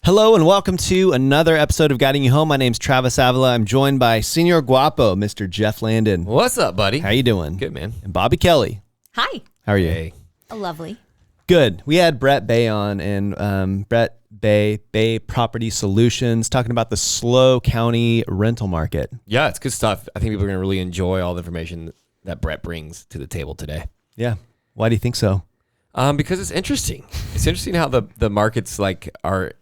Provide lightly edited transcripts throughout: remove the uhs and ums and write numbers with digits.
Hello and welcome to another episode of Guiding You Home. My name's Travis Avila. I'm joined by Senor Guapo, Mr. Jeff Landon. What's up, buddy? How you doing? Good, man. And Bobby Kelly. Hi. How are you? Hey. Lovely. Good. We had Brett Bay on, and Brett Bay Property Solutions, talking about the SLO County rental market. Yeah, it's good stuff. I think people are going to really enjoy all the information that Brett brings to the table today. Yeah. Why do you think so? Because it's interesting. It's interesting how the markets are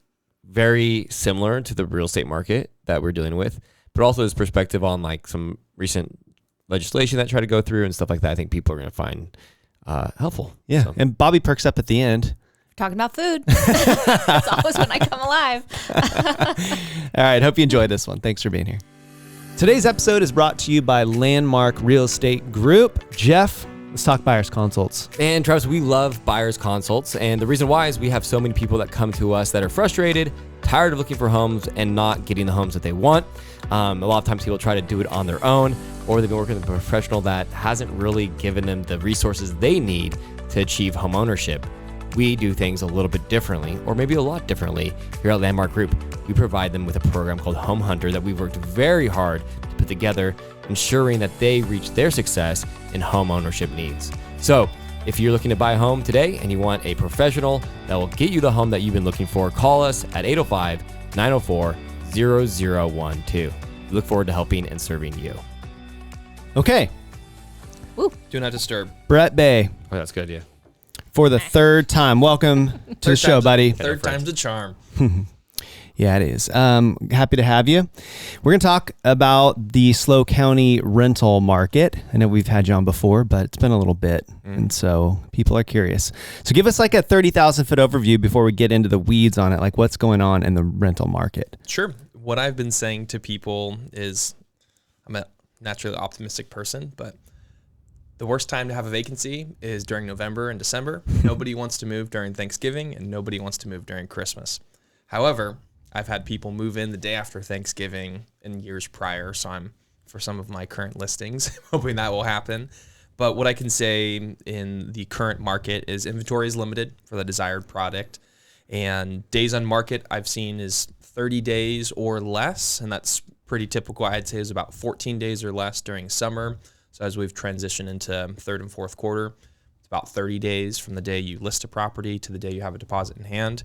very similar to the real estate market that we're dealing with, but also his perspective on some recent legislation that tried to go through and stuff like that. I think people are going to find helpful. Yeah. So. And Bobby perks up at the end. Talking about food. That's always when I come alive. All right. Hope you enjoyed this one. Thanks for being here. Today's episode is brought to you by Landmark Real Estate Group. Jeff, let's talk buyer's consults. And Travis, we love buyer's consults. And the reason why is we have so many people that come to us that are frustrated, tired of looking for homes and not getting the homes that they want. A lot of times people try to do it on their own, or they've been working with a professional that hasn't really given them the resources they need to achieve home ownership. We do things a little bit differently, or maybe a lot differently here at Landmark Group. We provide them with a program called Home Hunter that we've worked very hard to put together, ensuring that they reach their success in home ownership needs. So if you're looking to buy a home today and you want a professional that will get you the home that you've been looking for, call us at 805-904-0012. We look forward to helping and serving you. Okay. Woo. Do not disturb. Brett Bay. Oh, that's good, yeah. For the third time. Welcome to the show, buddy. Third time's the charm. Yeah, it is. Happy to have you. We're going to talk about the SLO County rental market. I know we've had you on before, but it's been a little bit, and so people are curious. So give us a 30,000-foot overview before we get into the weeds on it, like what's going on in the rental market. Sure. What I've been saying to people is I'm a naturally optimistic person, but the worst time to have a vacancy is during November and December. Nobody wants to move during Thanksgiving, and nobody wants to move during Christmas. However, I've had people move in the day after Thanksgiving in years prior, so I'm, for some of my current listings, hoping that will happen. But what I can say in the current market is inventory is limited for the desired product, and days on market I've seen is 30 days or less, and that's pretty typical. I'd say is about 14 days or less during summer. So as we've transitioned into third and fourth quarter, it's about 30 days from the day you list a property to the day you have a deposit in hand.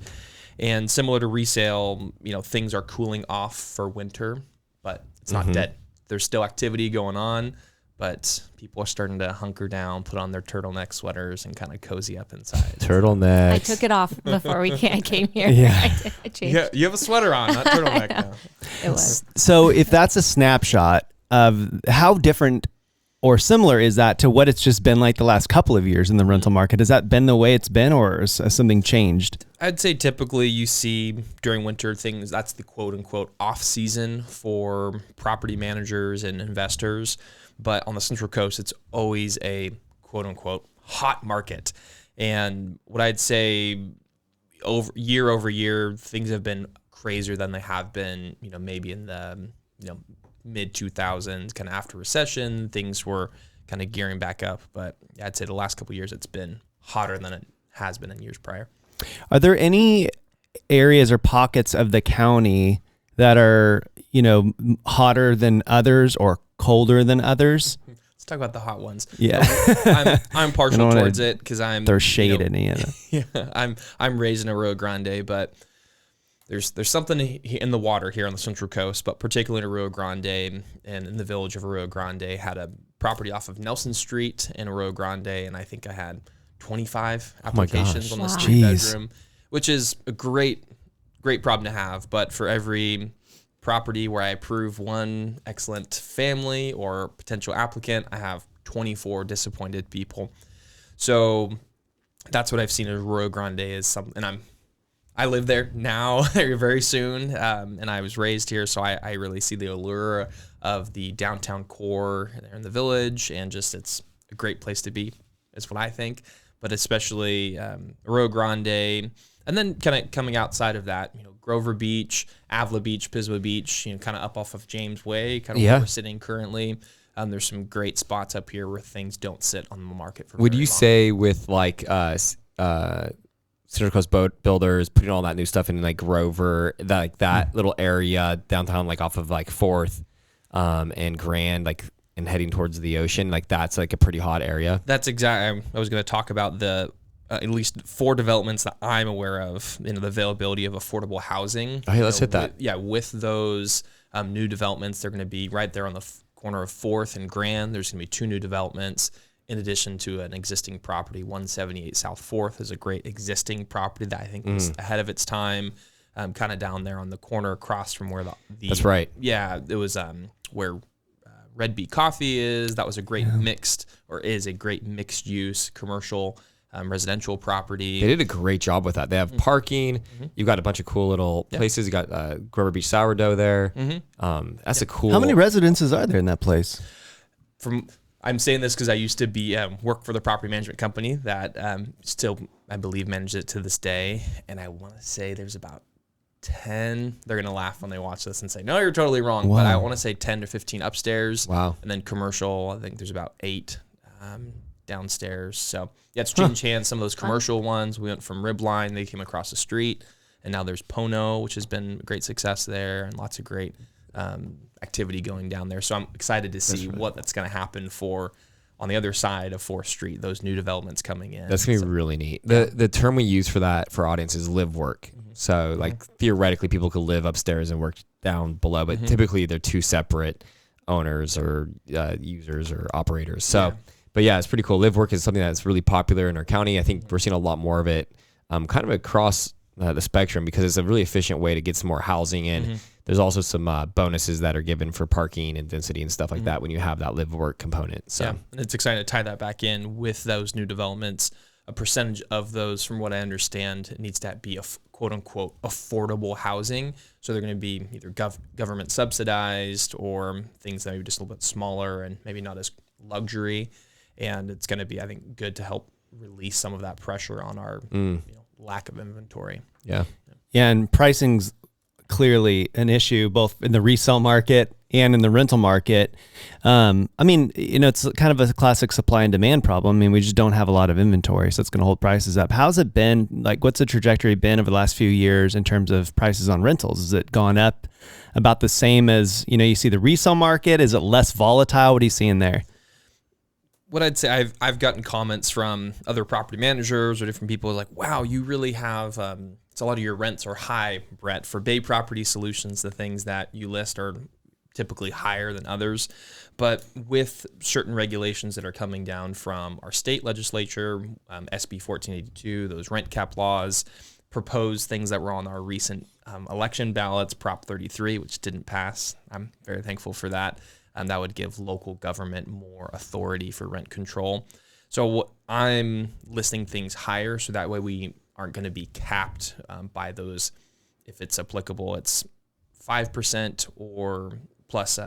And similar to resale, things are cooling off for winter, but it's not dead. There's still activity going on, but people are starting to hunker down, put on their turtleneck sweaters, and kind of cozy up inside. Turtlenecks. I took it off before I came here. Yeah. I changed. Yeah, you have a sweater on, not turtleneck now. It was. So if that's a snapshot of how different or similar is that to what it's just been like the last couple of years in the rental market? Has that been the way it's been, or has something changed? I'd say typically you see during winter things, that's the quote unquote off season for property managers and investors. But on the Central Coast, it's always a quote unquote hot market. And what I'd say over year, things have been crazier than they have been, maybe in the, mid 2000s, kind of after recession, things were kind of gearing back up. But I'd say the last couple of years, it's been hotter than it has been in years prior. Are there any areas or pockets of the county that are, hotter than others or colder than others? Let's talk about the hot ones. Yeah. I'm partial towards it because I'm there's shade in it. Yeah, I'm raised in Rio Grande, but there's something in the water here on the Central Coast, but particularly in Rio Grande and in the village of Rio Grande. Had a property off of Nelson Street in Rio Grande, and I think I had 25 applications on the street bedroom, which is a great problem to have. But for every property where I approve one excellent family or potential applicant, I have 24 disappointed people. So that's what I've seen in Rio Grande is something, and I live there now very soon, and I was raised here, so I really see the allure of the downtown core there in the village, and just it's a great place to be, is what I think. But especially Rio Grande, and then kind of coming outside of that, Grover Beach, Avila Beach, Pismo Beach, kind of up off of James Way, kind of where we're sitting currently. There's some great spots up here where things don't sit on the market for Would very you long. say with Central Coast Boat Builders putting all that new stuff in like Grover, that little area downtown, like off of like 4th and Grand, like, and heading towards the ocean, like that's like a pretty hot area. That's exactly. I was going to talk about the at least 4 developments that I'm aware of. The availability of affordable housing. Oh, hey, let's hit that. With those new developments, they're going to be right there on the corner of 4th and Grand. There's going to be 2 new developments in addition to an existing property. 178 South 4th is a great existing property that I think was ahead of its time. Kind of down there on the corner across from where the that's right. Yeah, it was where Red Bee Coffee is. That was a great is a great mixed use commercial residential property. They did a great job with that. They have parking. You've got a bunch of cool little places. You got Grover Beach Sourdough there. That's a cool. How many residences are there in that place? I'm saying this because I used to be work for the property management company that still, I believe, manages it to this day. And I want to say there's about 10. They're going to laugh when they watch this and say, no, you're totally wrong. Wow. But I want to say 10 to 15 upstairs. Wow. And then commercial, I think there's about 8 downstairs. So yeah, it's change hands. Some of those commercial ones, we went from Ribline, they came across the street. And now there's Pono, which has been a great success there, and lots of great activity going down there. So I'm excited to see that's going to happen on the other side of 4th Street, those new developments coming in. That's going to be really neat. The term we use for that for audience is live work. So like theoretically people could live upstairs and work down below, but typically they're 2 separate owners or users or operators. So, but yeah, it's pretty cool. Live work is something that's really popular in our county. I think we're seeing a lot more of it kind of across the spectrum because it's a really efficient way to get some more housing in. There's also some bonuses that are given for parking and density and stuff like that when you have that live work component. So and it's exciting to tie that back in with those new developments. A percentage of those, from what I understand, it needs to be a quote unquote affordable housing. So they're going to be either government subsidized or things that are just a little bit smaller and maybe not as luxury. And it's going to be, I think, good to help release some of that pressure on our lack of inventory. Yeah, and pricing's clearly an issue both in the resale market and in the rental market. I mean, it's kind of a classic supply and demand problem. I mean, we just don't have a lot of inventory, so it's going to hold prices up. How's it been? Like, what's the trajectory been over the last few years in terms of prices on rentals? Has it gone up about the same as, you see the resale market? Is it less volatile? What are you seeing there? What I'd say, I've gotten comments from other property managers or different people like, wow, you really have, it's a lot of your rents are high, Brett. For Bay Property Solutions, the things that you list are typically higher than others. But with certain regulations that are coming down from our state legislature, SB 1482, those rent cap laws, proposed things that were on our recent election ballots, Prop 33, which didn't pass. I'm very thankful for that. That would give local government more authority for rent control. So I'm listing things higher, so that way we aren't going to be capped by those. If it's applicable, it's 5% or plus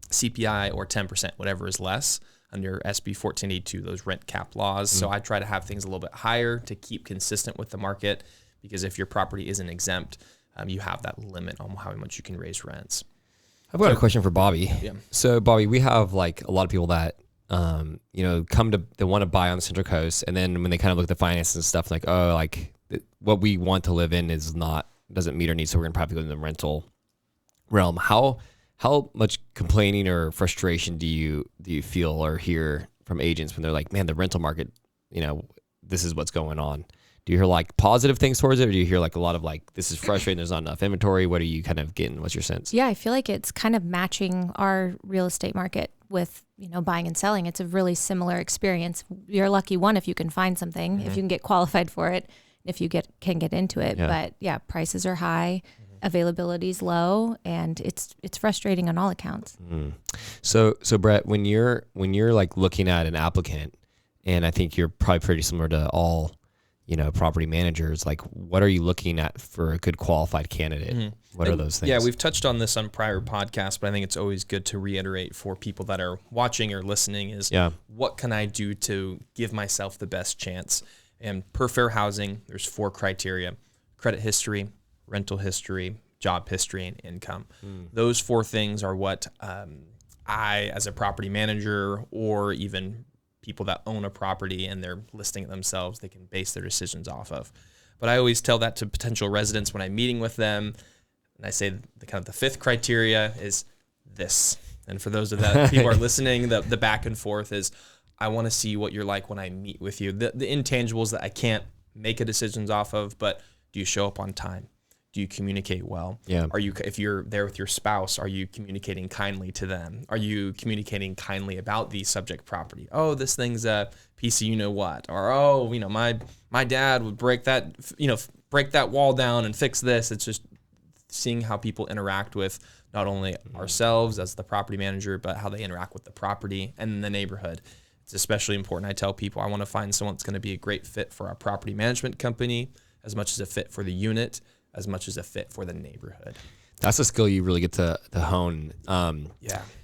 CPI or 10%, whatever is less under SB 1482, those rent cap laws. So I try to have things a little bit higher to keep consistent with the market, because if your property isn't exempt, you have that limit on how much you can raise rents. I've got a question for Bobby. Yeah. So Bobby, we have like a lot of people that, they want to buy on the Central Coast. And then when they kind of look at the finances and stuff, like, oh, like what we want to live in doesn't meet our needs. So we're going to probably go in the rental realm. How much complaining or frustration do you feel or hear from agents when they're like, man, the rental market, this is what's going on? Do you hear like positive things towards it, or do you hear like a lot of like, this is frustrating, there's not enough inventory? What are you kind of getting? What's your sense? Yeah, I feel like it's kind of matching our real estate market with, buying and selling. It's a really similar experience. You're a lucky one if you can find something, if you can get qualified for it, if you can get into it. Yeah. But yeah, prices are high, availability is low, and it's frustrating on all accounts. So Brett, when you're like looking at an applicant, and I think you're probably pretty similar to all property managers, like what are you looking at for a good qualified candidate? What are those things? Yeah, we've touched on this on prior podcasts, but I think it's always good to reiterate for people that are watching or listening is what can I do to give myself the best chance? And per Fair Housing, there's 4 criteria: credit history, rental history, job history, and income. Those 4 things are what I, as a property manager, or even people that own a property and they're listing it themselves, they can base their decisions off of. But I always tell that to potential residents when I'm meeting with them. And I say the fifth criteria is this. And for those of that people are listening, the back and forth is, I want to see what you're like when I meet with you. The intangibles that I can't make a decisions off of, but do you show up on time? Do you communicate well? Yeah. If you're there with your spouse, are you communicating kindly to them? Are you communicating kindly about the subject property? Oh, this thing's a piece of what? Or, my dad would break that wall down and fix this. It's just seeing how people interact with not only ourselves as the property manager, but how they interact with the property and the neighborhood. It's especially important. I tell people I want to find someone that's going to be a great fit for our property management company, as much as a fit for the unit, as much as a fit for the neighborhood. That's a skill you really get to hone.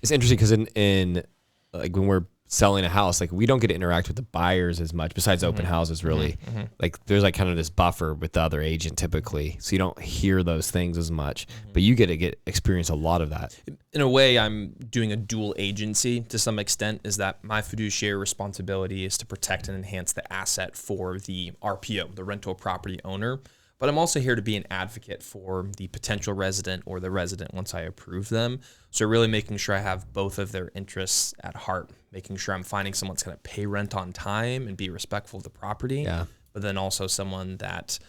It's interesting because in like when we're selling a house, like we don't get to interact with the buyers as much besides open houses really. Like there's like kind of this buffer with the other agent typically. So you don't hear those things as much, but you get to experience a lot of that. In a way, I'm doing a dual agency to some extent, is that my fiduciary responsibility is to protect and enhance the asset for the RPO, the rental property owner. But I'm also here to be an advocate for the potential resident or the resident once I approve them. So really making sure I have both of their interests at heart, making sure I'm finding someone that's going to pay rent on time and be respectful of the property. Yeah. But then also someone that,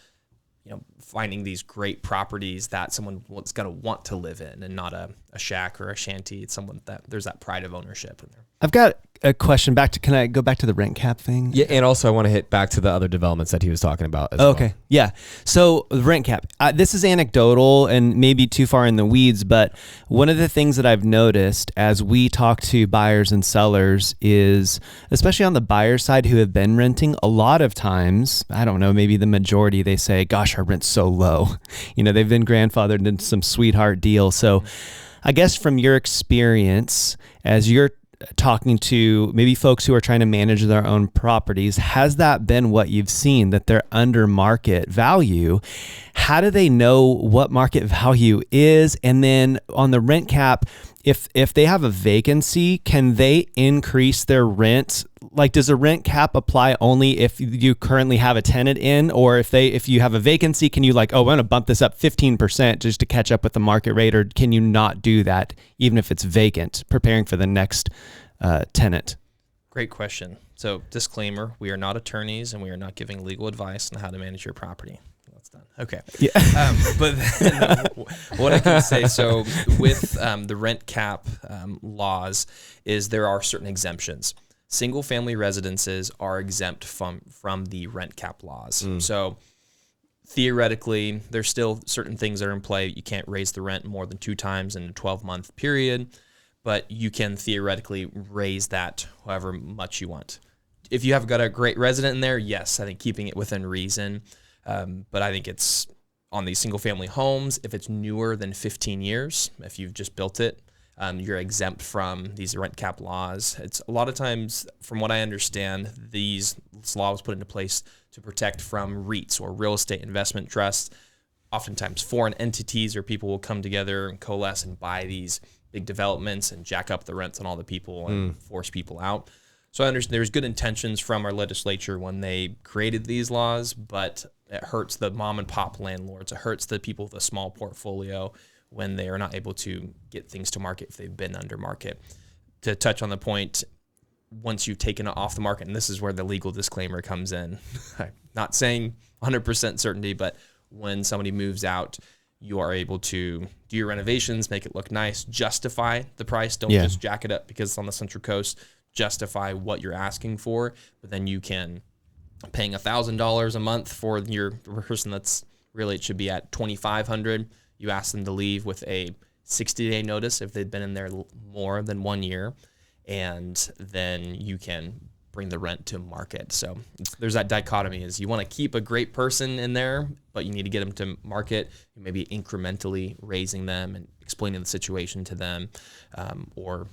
finding these great properties that someone is going to want to live in and not a shack or a shanty. It's someone that there's that pride of ownership in there. I've got a question can I go back to the rent cap thing? Yeah, and also I want to hit back to the other developments that he was talking about as well. Okay, yeah. So the rent cap, this is anecdotal and maybe too far in the weeds, but one of the things that I've noticed as we talk to buyers and sellers is, especially on the buyer side who have been renting, a lot of times, I don't know, maybe the majority, they say, gosh, our rent's so low. They've been grandfathered into some sweetheart deal. So I guess from your experience, as you're talking to maybe folks who are trying to manage their own properties, has that been what you've seen, that they're under market value? How do they know what market value is? And then on the rent cap, if they have a vacancy, can they increase their rent? Like, does a rent cap apply only if you currently have a tenant in, or if you have a vacancy, can you I'm going to bump this up 15% just to catch up with the market rate, or can you not do that even if it's vacant, preparing for the next tenant? Great question. So disclaimer, we are not attorneys and we are not giving legal advice on how to manage your property. That's done. Okay. Yeah. But then, what I can say, so with the rent cap laws, is there are certain exemptions. Single family residences are exempt from the rent cap laws. So theoretically, there's still certain things that are in play. You can't raise the rent more than 2 times in a 12-month period, but you can theoretically raise that however much you want. If you have got a great resident in there, yes, I think keeping it within reason. But I think it's on these single family homes, if it's newer than 15 years, if you've just built it, you're exempt from these rent cap laws. It's a lot of times, from what I understand, this law was put into place to protect from REITs or real estate investment trusts. Oftentimes foreign entities or people will come together and coalesce and buy these big developments and jack up the rents on all the people and force people out. So I understand there's good intentions from our legislature when they created these laws, but it hurts the mom and pop landlords. It hurts the people with a small portfolio when they are not able to get things to market if they've been under market. To touch on the point, once you've taken it off the market, and this is where the legal disclaimer comes in, I'm not saying 100% certainty, but when somebody moves out, you are able to do your renovations, make it look nice, justify the price. Don't just jack it up because it's on the Central Coast. Justify what you're asking for, but then you can paying $1,000 a month for your person that's really, it should be at $2,500. You ask them to leave with a 60-day notice if they've been in there more than 1 year, and then you can bring the rent to market. So there's that dichotomy: is you want to keep a great person in there, but you need to get them to market. You maybe incrementally raising them and explaining the situation to them, or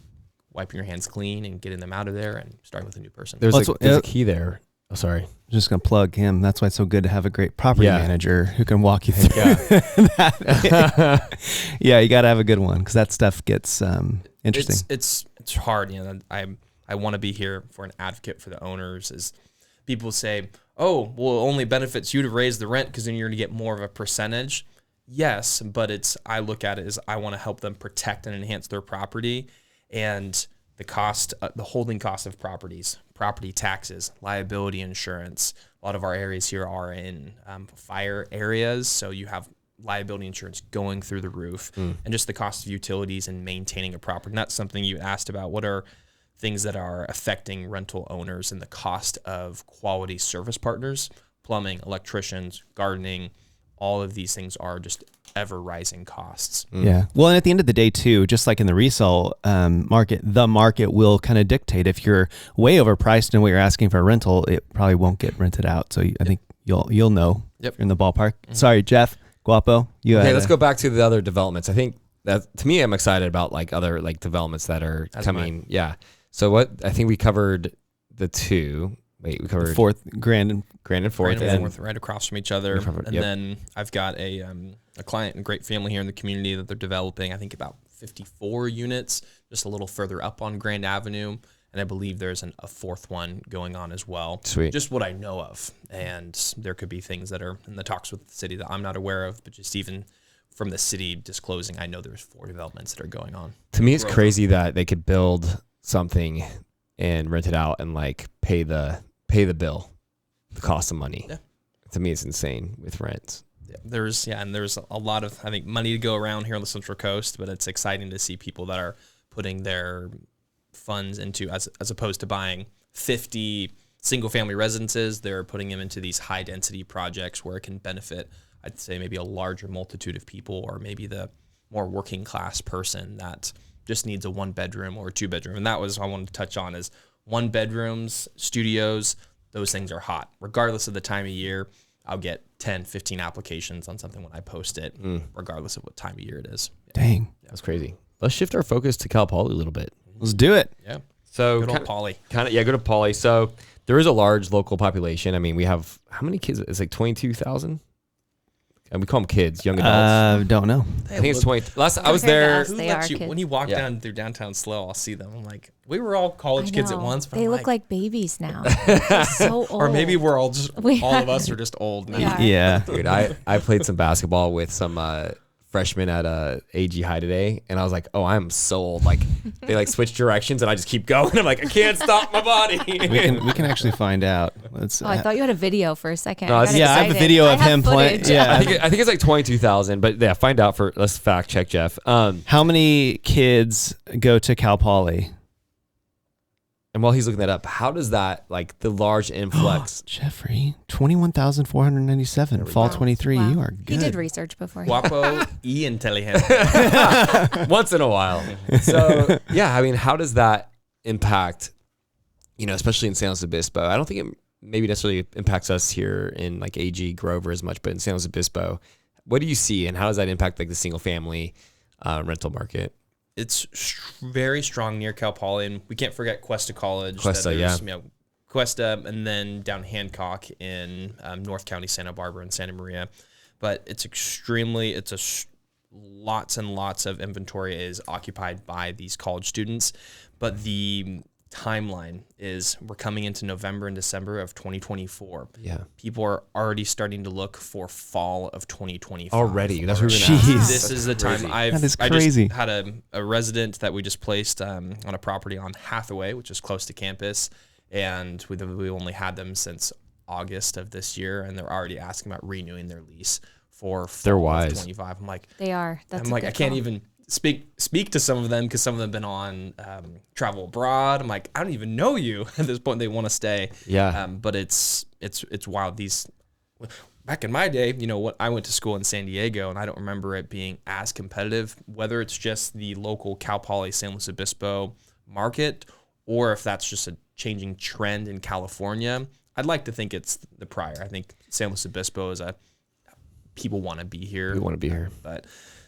wiping your hands clean and getting them out of there and starting with a new person. There's a key there. Oh, sorry. I'm just going to plug him. That's why it's so good to have a great property manager who can walk you through that. Yeah, you got to have a good one because that stuff gets interesting. It's hard. I want to be here for an advocate for the owners. Is people say, oh, well, it only benefits you to raise the rent because then you're going to get more of a percentage. Yes, but I look at it as I want to help them protect and enhance their property, and the cost, the holding cost of properties, property taxes, liability insurance. A lot of our areas here are in fire areas, so you have liability insurance going through the roof, and just the cost of utilities and maintaining a property. And that's something you asked about. What are things that are affecting rental owners and the cost of quality service partners, plumbing, electricians, gardening? All of these things are just ever rising costs. Yeah. Well, and at the end of the day too, just like in the resale market, the market will kind of dictate. If you're way overpriced in what you're asking for a rental, it probably won't get rented out. So I think you'll know if you're in the ballpark. Sorry, Jeff Guapo. Okay, let's go back to the other developments. I think that, to me, I'm excited about like other like developments that are coming. Yeah. So I think we covered the two. Wait, we covered Fourth, Grand and Fourth, right across from each other. Then I've got a client and great family here in the community that they're developing, I think about 54 units, just a little further up on Grand Avenue. And I believe there's a fourth one going on as well. Sweet. Just what I know of. And there could be things that are in the talks with the city that I'm not aware of, but just even from the city disclosing, I know there's 4 developments that are going on. To me, it's crazy that they could build something and rent it out and like pay the bill, the cost of money. Yeah. To me, it's insane with rents. Yeah, there's a lot of, I think, money to go around here on the Central Coast, but it's exciting to see people that are putting their funds into, as opposed to buying 50 single family residences, they're putting them into these high density projects where it can benefit, I'd say, maybe a larger multitude of people, or maybe the more working class person that just needs a 1 bedroom or a 2 bedroom. And that was what I wanted to touch on, is 1 bedrooms, studios, those things are hot. Regardless of the time of year, I'll get 10, 15 applications on something when I post it, regardless of what time of year it is. Yeah. Dang. That's crazy. Let's shift our focus to Cal Poly a little bit. Let's do it. Yeah. So good old Poly. Go to Poly. So there is a large local population. I mean, we have, how many kids? It's like 22,000. And we call them kids, young adults. Don't know. I think it's 20. Last I was there. When you walk down through downtown SLO, I'll see them. I'm like, we were all college kids at once. But they look like babies now. They're so old. Or maybe we're all just, all of us are just old now. Yeah. Dude, I played some basketball with some freshmen at AG High today, and I was like, oh, I'm so old. Like, they like switch directions, and I just keep going. I'm like, I can't stop my body. we can actually find out. I thought you had a video for a second. No, I I have a video of him playing. Yeah, I think it's like 22,000. But yeah, find out let's fact check Jeff. How many kids go to Cal Poly? And while he's looking that up, how does that, like, the large influx? Jeffrey, 21,497. Fall 23. Wow. You are good. He did research before. Guapo y inteligente. Once in a while. So, yeah, I mean, how does that impact, especially in San Luis Obispo? I don't think it maybe necessarily impacts us here in, like, AG, Grover as much, but in San Luis Obispo, what do you see, and how does that impact, like, the single-family rental market? It's very strong near Cal Poly, and we can't forget Cuesta College. Cuesta, Cuesta, and then down Hancock in North County, Santa Barbara, and Santa Maria. But it's lots and lots of inventory is occupied by these college students. But the timeline is we're coming into November and December of 2024. Yeah. People are already starting to look for fall of 2025. Already? That's what we're going to ask. This is the time. That is crazy. I just had a resident that we just placed on a property on Hathaway, which is close to campus, and we only had them since August of this year, and they're already asking about renewing their lease for fall of 25. I'm like, they are. That's I can't even speak to some of them because some of them have been on travel abroad. I'm like, I don't even know you at this point. They want to stay. Yeah. But it's wild. Back in my day, I went to school in San Diego, and I don't remember it being as competitive, whether it's just the local Cal Poly San Luis Obispo market, or if that's just a changing trend in California. I'd like to think it's the prior. I think San Luis Obispo is people want to be here. We want to be here. But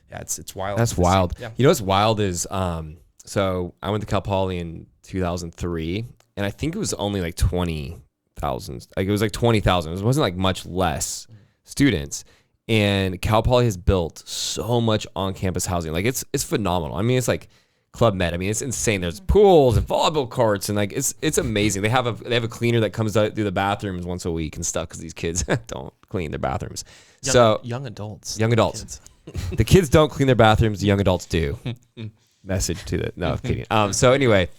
yeah, it's wild. That's wild. Yeah. What's wild is, so I went to Cal Poly in 2003, and I think it was only like 20,000. Like, it was like 20,000. It wasn't like much less students. And Cal Poly has built so much on-campus housing. Like, it's phenomenal. I mean, it's like Club Med. I mean, it's insane. There's pools and volleyball courts, and like it's amazing. They have a cleaner that comes out through the bathrooms once a week and stuff because these kids don't clean their bathrooms. Young adults. The kids don't clean their bathrooms. The young adults do. Message to the no kidding. So anyway,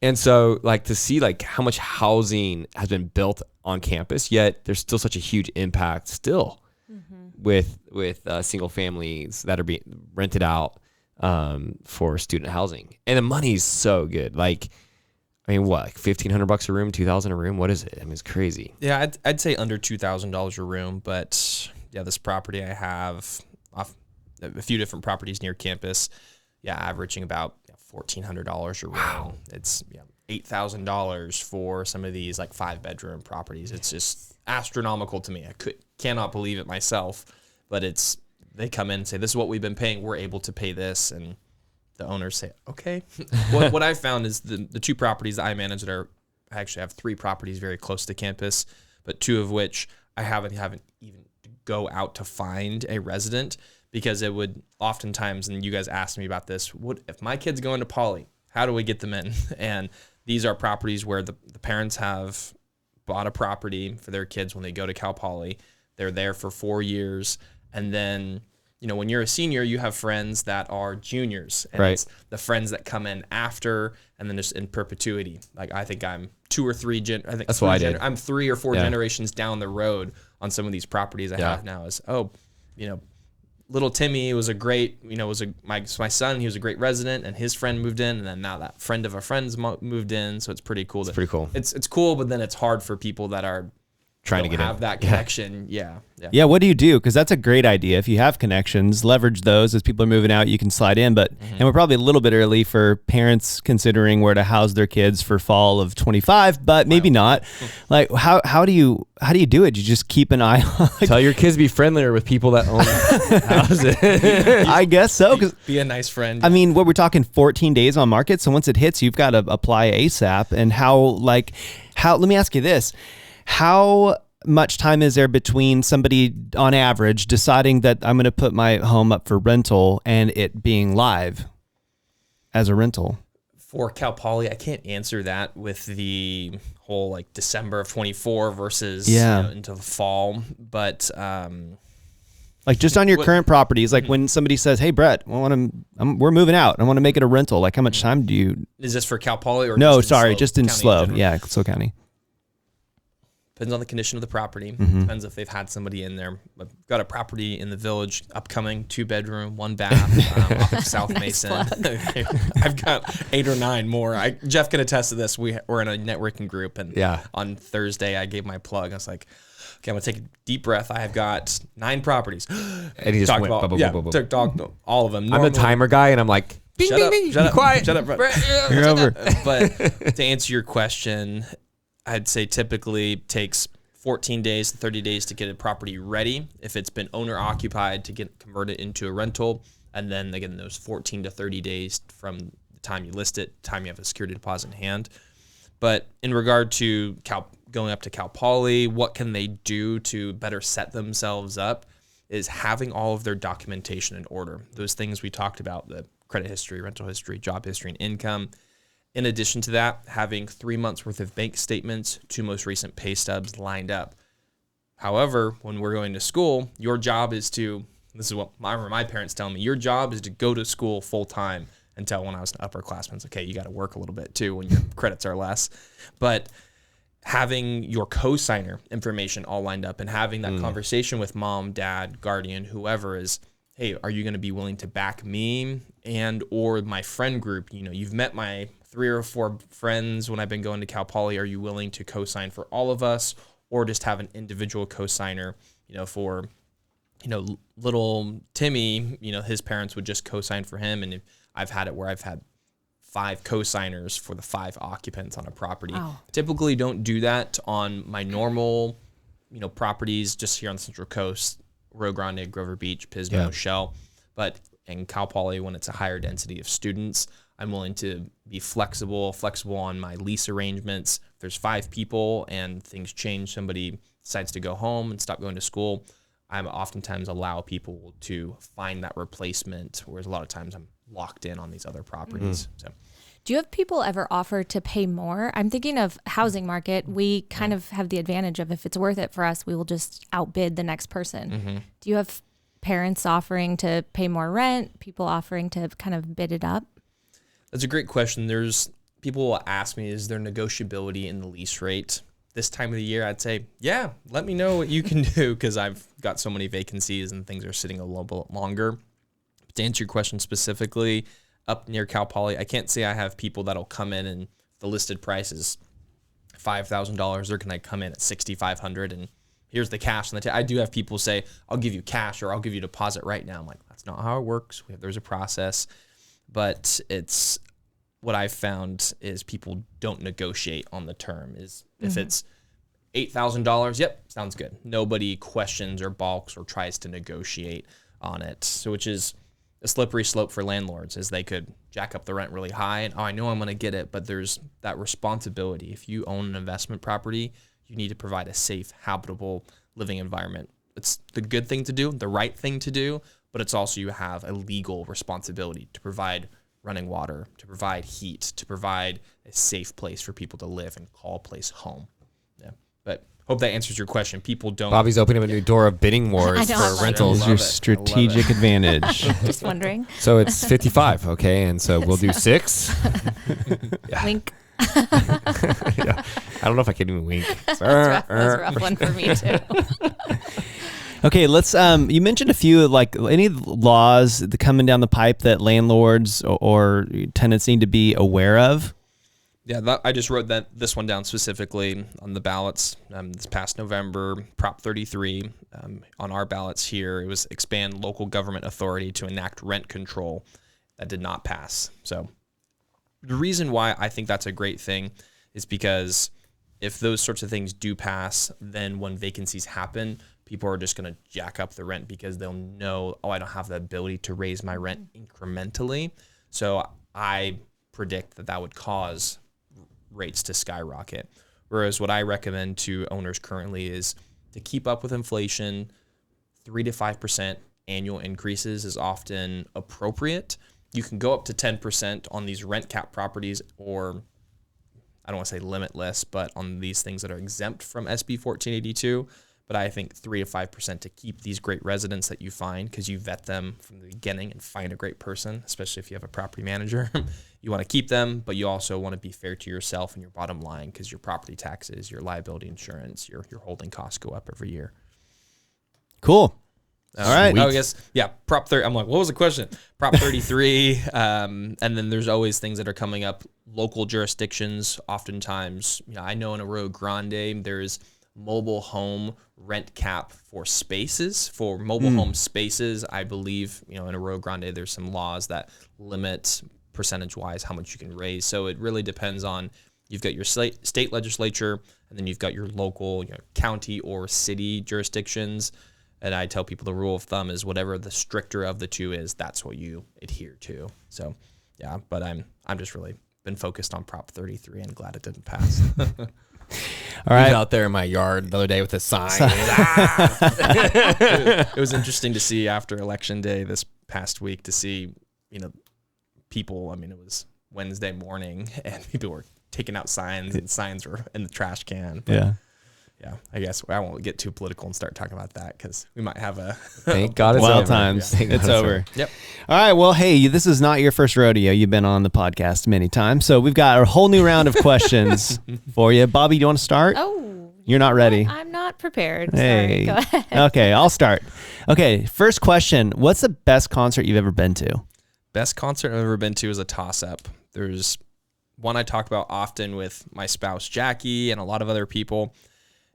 and so like to see like how much housing has been built on campus, yet there's still such a huge impact still with single families that are being rented out for student housing, and the money's so good. Like, I mean, what, like $1,500 a room, $2,000 a room? What is it? I mean, it's crazy. Yeah, I'd say under $2,000 a room, but yeah, this property I have off a few different properties near campus, yeah, averaging about $1,400 a room. Wow. It's $8,000 for some of these like 5-bedroom properties. It's just astronomical to me. I cannot believe it myself, but they come in and say, this is what we've been paying. We're able to pay this. And the owners say, okay. What I found is the 2 properties that I manage I actually have 3 properties very close to campus, but 2 of which I haven't even to go out to find a resident, because it would oftentimes, and you guys asked me about this, if my kids go into poly, how do we get them in? And these are properties where the parents have bought a property for their kids when they go to Cal Poly. They're there for 4 years. And then, when you're a senior, you have friends that are juniors. And it's the friends that come in after, and then just in perpetuity. Like, I think I'm 2 or 3 that's what I did. I'm 3 or 4 generations down the road on some of these properties I have now. Little Timmy was a great, my son, he was a great resident, and his friend moved in, and then now that friend of a friend's moved in, so it's pretty cool. It's pretty cool. It's cool, but then it's hard for people that are trying to get have that connection. Yeah. What do you do? Because that's a great idea. If you have connections, leverage those. As people are moving out, you can slide in. But and we're probably a little bit early for parents considering where to house their kids for fall of 25, but maybe not. Like how do you do it? You just keep an eye on. Tell your kids to be friendlier with people that own houses. I guess so. Be a nice friend. I mean, we're talking 14 days on market. So once it hits, you've got to apply ASAP. And how? Let me ask you this. How much time is there between somebody on average deciding that I'm going to put my home up for rental and it being live as a rental? For Cal Poly, I can't answer that with the whole like December of 24 versus into the fall. But like just on your current properties, like when somebody says, "Hey, Brett, we're moving out. I want to make it a rental." Like, how much time do you? Is this for Cal Poly or no? Just in SLO. Yeah, SLO County. Depends on the condition of the property. Depends if they've had somebody in there. I've got a property in the village, upcoming, 2-bedroom, 1 bath, off of South Mason. I've got 8 or 9 more. Jeff can attest to this. We're in a networking group, and on Thursday I gave my plug. I was like, okay, I'm gonna take a deep breath. I have got 9 properties. And he just went, took all of them. Normally, I'm the timer guy, and I'm like, bing, shut bing, up, bing, shut be up, quiet. Shut up, You're over. But to answer your question, I'd say typically takes 14 days to 30 days to get a property ready. If it's been owner occupied, to get converted into a rental. And then again, those 14 to 30 days from the time you list it, time you have a security deposit in hand. But in regard to going up to Cal Poly, what can they do to better set themselves up is having all of their documentation in order. Those things we talked about, the credit history, rental history, job history, and income. In addition to that, having 3 months worth of bank statements, 2 most recent pay stubs lined up. However, when we're going to school, your job is to, this is what my parents tell me, your job is to go to school full time until when I was an upperclassman, it's okay, you got to work a little bit too when your credits are less. But having your co-signer information all lined up and having that conversation with mom, dad, guardian, whoever is, hey, are you going to be willing to back me and or my friend group? You've met my 3 or 4 friends when I've been going to Cal Poly. Are you willing to co-sign for all of us, or just have an individual co-signer, for, little Timmy, his parents would just co-sign for him. And I've had it where I've had 5 co-signers for the 5 occupants on a property. Wow. Typically don't do that on my normal, properties just here on the Central Coast, Rio Grande, Grover Beach, Pismo, Shell. But in Cal Poly, when it's a higher density of students, I'm willing to be flexible on my lease arrangements. If there's 5 people and things change, somebody decides to go home and stop going to school, I'm oftentimes allow people to find that replacement, whereas a lot of times I'm locked in on these other properties. So. Do you have people ever offer to pay more? I'm thinking of housing market. We kind of have the advantage of if it's worth it for us, we will just outbid the next person. Do you have parents offering to pay more rent, people offering to kind of bid it up? That's a great question. There's people will ask me, is there negotiability in the lease rate? This time of the year, I'd say, yeah, let me know what you can do because I've got so many vacancies and things are sitting a little bit longer. But to answer your question specifically, up near Cal Poly, I can't say I have people that'll come in and the listed price is $5,000. They're going to come in at $6,500 and here's the cash. And I do have people say, I'll give you cash or I'll give you a deposit right now. I'm like, that's not how it works. There's a process. But it's what I've found is people don't negotiate on the term. Is if it's $8,000, yep, sounds good. Nobody questions or balks or tries to negotiate on it. So which is a slippery slope for landlords, is they could jack up the rent really high and, oh, I know I'm going to get it, but there's that responsibility. If you own an investment property, you need to provide a safe, habitable living environment. It's the good thing to do, the right thing to do, but it's also you have a legal responsibility to provide running water, to provide heat, to provide a safe place for people to live and call a place home. Yeah, but hope that answers your question. People don't. Bobby's opening up a new door of bidding wars for rentals. Is your strategic advantage. Just wondering. So it's 55, okay, and so we'll do 6. Wink. Yeah. I don't know if I can even wink. That's rough. That was a rough one for me too. Okay, let's. You mentioned a few, like any laws that coming down the pipe that landlords or tenants need to be aware of. Yeah, I just wrote this one down specifically on the ballots this past November. Prop 33 on our ballots here, it was expand local government authority to enact rent control. That did not pass. So the reason why I think that's a great thing is because if those sorts of things do pass, then when vacancies happen, people are just going to jack up the rent because they'll know, oh, I don't have the ability to raise my rent incrementally. So I predict that would cause rates to skyrocket. Whereas what I recommend to owners currently is to keep up with inflation. 3 to 5% annual increases is often appropriate. You can go up to 10% on these rent cap properties, or I don't want to say limitless, but on these things that are exempt from SB 1482. But I think 3 to 5% to keep these great residents that you find, because you vet them from the beginning and find a great person, especially if you have a property manager. You want to keep them, but you also want to be fair to yourself and your bottom line, because your property taxes, your liability insurance, your holding costs go up every year. Cool. All right. Oh, I guess, yeah, Prop 30. I'm like, what was the question? Prop 33. And then there's always things that are coming up. Local jurisdictions, oftentimes, I know in Rio Grande, there's mobile home rent cap for spaces, for mobile home spaces. I believe, in Rio Grande, there's some laws that limit percentage-wise how much you can raise. So it really depends on, you've got your state legislature, and then you've got your local, county or city jurisdictions. And I tell people the rule of thumb is whatever the stricter of the two is, that's what you adhere to. So, yeah, but I'm just really been focused on Prop 33 and glad it didn't pass. All right. He was out there in my yard the other day with a sign. It was interesting to see after Election Day this past week to see, people, it was Wednesday morning and people were taking out signs and signs were in the trash can. But yeah, I guess I won't get too political and start talking about that because we might have a thank God it's wild over. Times. Yeah. It's over. Yep. All right. Well, hey, this is not your first rodeo. You've been on the podcast many times, so we've got a whole new round of questions for you. Bobby, do you want to start? Oh, you're not ready. I'm not prepared. Hey. Sorry. Go ahead. Okay, I'll start. Okay, first question: what's the best concert you've ever been to? Best concert I've ever been to is a toss-up. There's one I talk about often with my spouse Jackie and a lot of other people.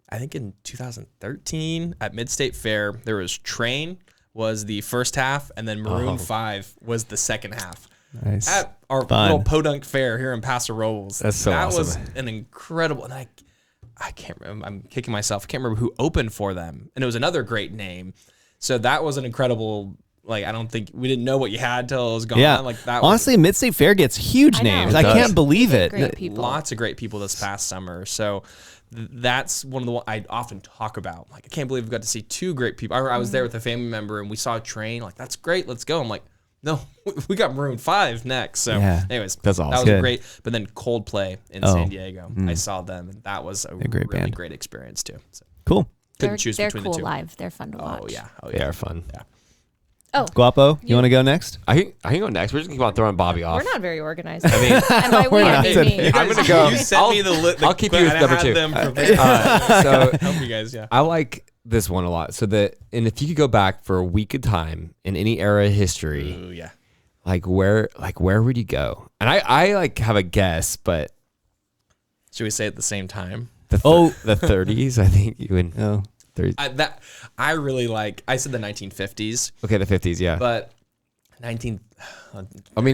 I think in 2013 at Mid-State Fair, there was Train was the first half, and then Maroon 5 was the second half. Nice. At our little Podunk Fair here in Paso Robles. That's so that awesome. Was an incredible, and I can't remember, I'm kicking myself. I can't remember who opened for them, and it was another great name. So that was an incredible Like, I don't think we didn't know what you had till it was gone. Yeah. Like that. Honestly, Mid-State Fair gets huge I know. names. It I does. can't believe it. Great people. Lots of great people this past summer. So that's one of the ones I often talk about. Like, I can't believe we got to see 2 great people. I was there with a family member and we saw a train. Like, that's great. Let's go. I'm like, no, we got Maroon 5 next. So anyways, that's awesome. That was Good. great. But then Coldplay in San Diego, I saw them. And that was a great really band. great experience too. So Cool. couldn't choose They're between cool the 2. live. They're fun to watch. Oh yeah. They are fun. Yeah. Oh, Guapo, you want to go next? I can go next. We're just gonna keep on throwing Bobby off. we're not very organized. I mean, and by we, I mean me. I'm gonna go. You sent me the list. I'll keep you with number 2. So So help you guys. Yeah. I like this one a lot. So and if you could go back for a week of time in any era of history, Ooh, yeah. where would you go? And I like have a guess, but Should we say it at the same time? the 30s. I think you would. Oh. 30s. I really like. I said the 1950s, Okay, the 50s. Yeah. but I mean,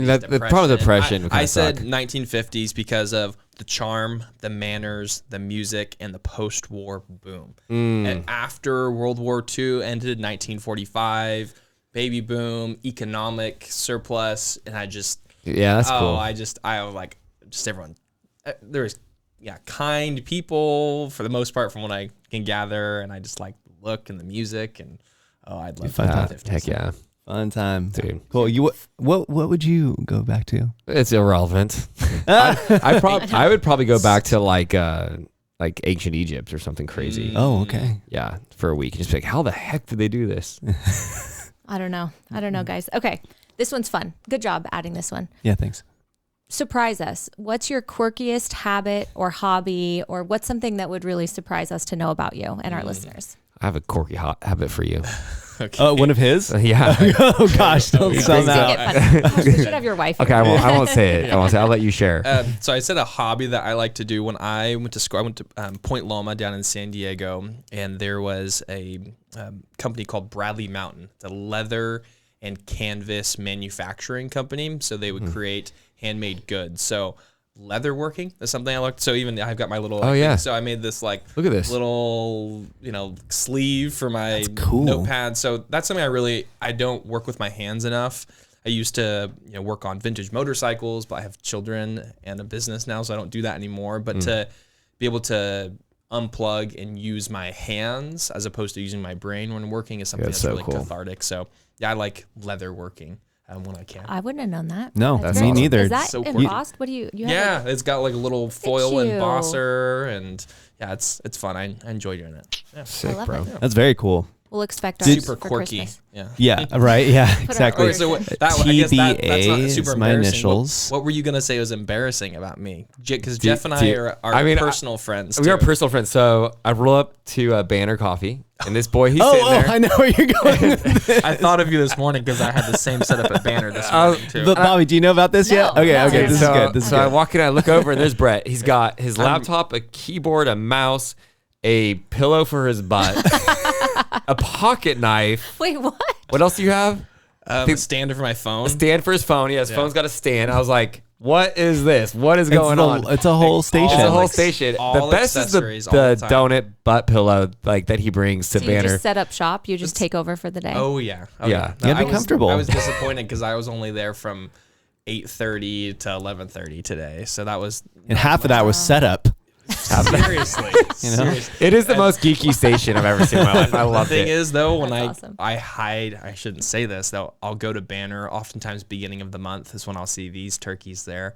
the problem with depression. I said 1950s because of the charm, the manners, the music, and the post-war boom. And after World War II ended, 1945, baby boom, economic surplus, and that's cool. I like everyone. There's kind people for the most part, from what I can gather, and I just like the look and the music, and I'd love that. Heck yeah. Fun time. Dude. Cool. You what would you go back to? It's irrelevant. I would probably go back to like ancient Egypt or something crazy. Oh, okay. Yeah, for a week and just be like, how the heck did they do this? I don't know, guys. Okay, this one's fun. Good job adding this one. Yeah, thanks. Surprise us. What's your quirkiest habit or hobby, or what's something that would really surprise us to know about you and our listeners? I have a quirky habit for you. Okay. Oh, one of his? Yeah. Oh gosh, don't sound Make that. it fun. You should have your wife. Okay, I won't say it. I'll let you share. So I said a hobby that I like to do when I went to school. I went to Point Loma down in San Diego, and there was a company called Bradley Mountain. It's a leather and canvas manufacturing company. So they would create handmade goods. So leather working is something I like. So even I've got my little. So I made this look at this little sleeve for my notepad. So that's something I don't work with my hands enough. I used to work on vintage motorcycles, but I have children and a business now, so I don't do that anymore. But to be able to unplug and use my hands as opposed to using my brain when working is something that's really cathartic. So yeah, I like leather working. When I can. I wouldn't have known that. No, that's me neither. Is that so embossed? What do you have? It's got like a little foil embosser, and it's fun. I enjoy doing it. Yeah. Sick, love bro. it. That's very cool. We'll expect our super for quirky. Christmas. Yeah, right. Yeah, exactly. Okay, so I guess that's not super is my embarrassing. initials. What were you gonna say was embarrassing about me? Because Jeff and I are personal friends. We are personal friends. So I roll up to Banner Coffee, and this boy, he's sitting there. I know where you're going. I thought of you this morning because I had the same setup at Banner this morning too. But Bobby, do you know about this yet? Okay, no, this is good. This is So I good. walk in, I look over, and there's Brett. He's got his laptop, a keyboard, a mouse, a pillow for his butt, a pocket knife. Wait, what? What else do you have? A stand for my phone. A stand for his phone. Yeah, his phone's got a stand. I was like, what is this? What is going on? It's a whole station. It's a whole Like, station. all The best is the accessories all the time. donut butt pillow that he brings to So you Banner. just set up shop. You just take over for the day. Oh yeah. Yeah. You gotta be comfortable. I was disappointed because I was only there from 8:30 to 11:30 today. So that was And half of that was set up. seriously. It is the most geeky station I've ever seen in my life. I love The thing it. is, though, when That's awesome. I hide, I shouldn't say this, though. I'll go to Banner. Oftentimes, beginning of the month is when I'll see these turkeys there.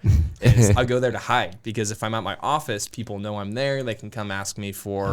I'll go there to hide because if I'm at my office, people know I'm there. They can come ask me for.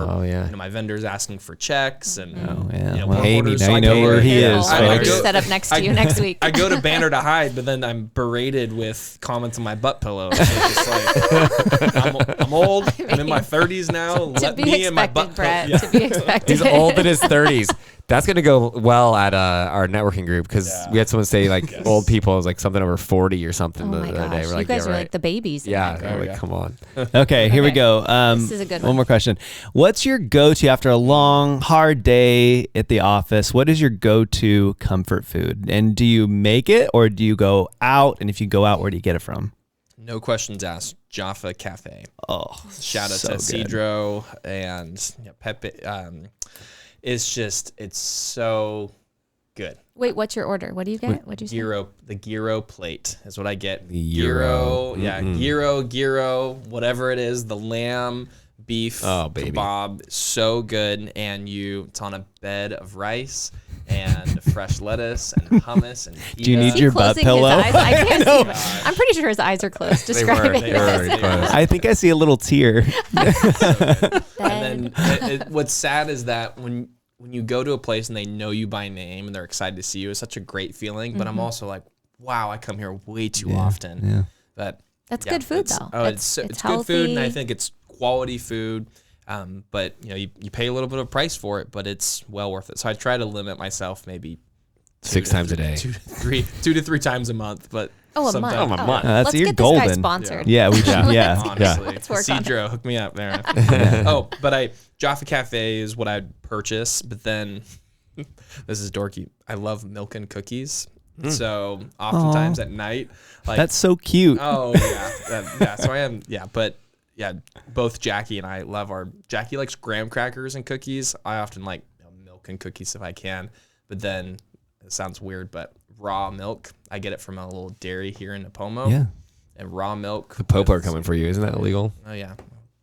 My vendors asking for checks and. Well, Amy, orders. now So you I know go where there. he I'll is, just folks. set up next to you next week. I go to Banner to hide, but then I'm berated with comments on my butt pillow. So it's just like, I'm old. I'm in my 30s now. To Let be me and my expected, butt Brett. pillow. To be expected. He's old in his 30s. That's going to go well at our networking group because we had someone say old people is like something over 40 or something Oh the my other day. gosh, We're you like, guys yeah, are right. like the babies. Yeah, in that we're group. like, come on. Okay, here we Okay. go. This is a good one. One more question. What's your go-to after a long, hard day at the office? What is your go-to comfort food? And do you make it or do you go out? And if you go out, where do you get it from? No questions asked. Jaffa Cafe. Oh, Shout out so to good. Cedro and Pepe. It's so good. Wait, what's your order? What do you get? What'd you say? The gyro plate is what I get. Gyro. Yeah, gyro, whatever it is, the lamb, beef, kebab, so good. And it's on a bed of rice and fresh lettuce and hummus and pita. Do you need your butt pillow? His eyes? I can't see them. I'm pretty sure his eyes are closed. Describe They were already closed. I think I see a little tear. And then what's sad is that when you go to a place and they know you by name and they're excited to see you, it's such a great feeling. But I'm also like, wow, I come here way too often. Yeah. But That's good food, though. Oh, it's good food, and I think it's quality food. But you pay a little bit of price for it, but it's well worth it. So I try to limit myself maybe 6 times a day, 2 to 3 times a month. But a month. a month. That's Let's you're get golden. this guy sponsored. Yeah, we should. Yeah. honestly, Let's work on it. Cedro, hook me up there. But Jaffa Cafe is what I'd purchase. But then this is dorky. I love milk and cookies. So oftentimes at night, like That's so cute. oh yeah. So I am but yeah, both Jackie and I love Jackie likes graham crackers and cookies. I often like milk and cookies if I can. But then it sounds weird, but raw milk, I get it from a little dairy here in Napomo. Yeah. And raw milk. The Pope are coming for you. Isn't that illegal? Oh yeah.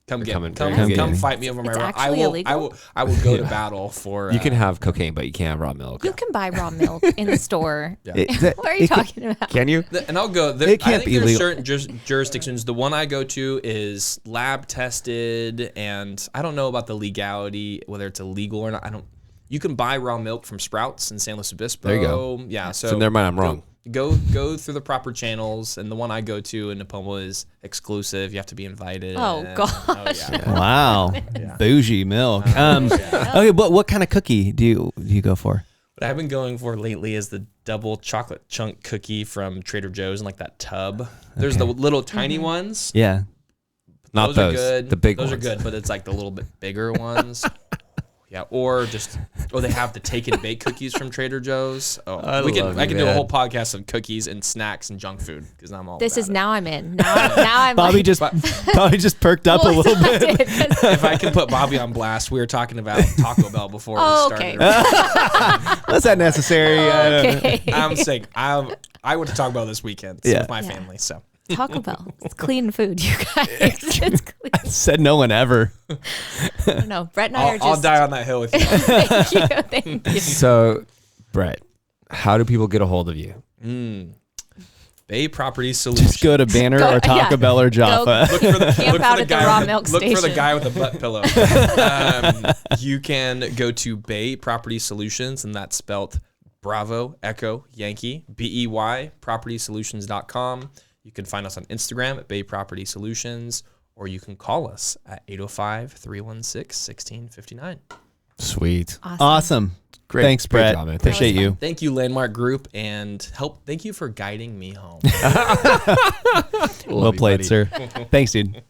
They're coming. Come fight me over my It's raw. actually illegal? I will go to battle for. You can have cocaine, but you can't have raw milk. You can buy raw milk in the store. What are you talking about? Can you? And I'll go. It can't be there's illegal. certain jurisdictions. The one I go to is lab tested, and I don't know about the legality, whether it's illegal or not. You can buy raw milk from Sprouts in San Luis Obispo. There you go. Yeah. So never mind, I'm wrong. Go through the proper channels, and the one I go to in Napomo is exclusive. You have to be invited. Oh, gosh. Oh, yeah. Wow. Bougie milk. Okay, but what kind of cookie do you go for? What I've been going for lately is the double chocolate chunk cookie from Trader Joe's in like that tub. There's the little tiny ones. Yeah. Not those are good. The big those ones. are good, but it's like the little bit bigger ones. Yeah, or they have the take and bake cookies from Trader Joe's. Oh, I can do a whole podcast of cookies and snacks and junk food because I'm all. This about is it. now I'm in. Now I'm Bobby like, just perked up a little bit. If I can put Bobby on blast, we were talking about Taco Bell before we okay. started. Was that necessary? Okay. I'm sick. I went to Taco Bell this weekend with my family. So Taco Bell. It's clean food, you guys. It's clean. Said no one ever. No, Brett and I are just. I'll die on that hill with you. Thank you. So, Brett, how do people get a hold of you? Bay Property Solutions. Just go to Banner or Taco Bell or Jaffa. Look for the, Camp out at the raw milk look for the station. guy with the butt pillow. You can go to Bay Property Solutions, and that's spelled Bravo, Echo, Yankee, BEY, propertysolutions.com. You can find us on Instagram at Bay Property Solutions, or you can call us at 805-316-1659. Sweet. Awesome. Great. Thanks, Great Brett. job, man. Appreciate you. Thank you, Landmark Group, and thank you for guiding me home. Well played, sir. Thanks, dude.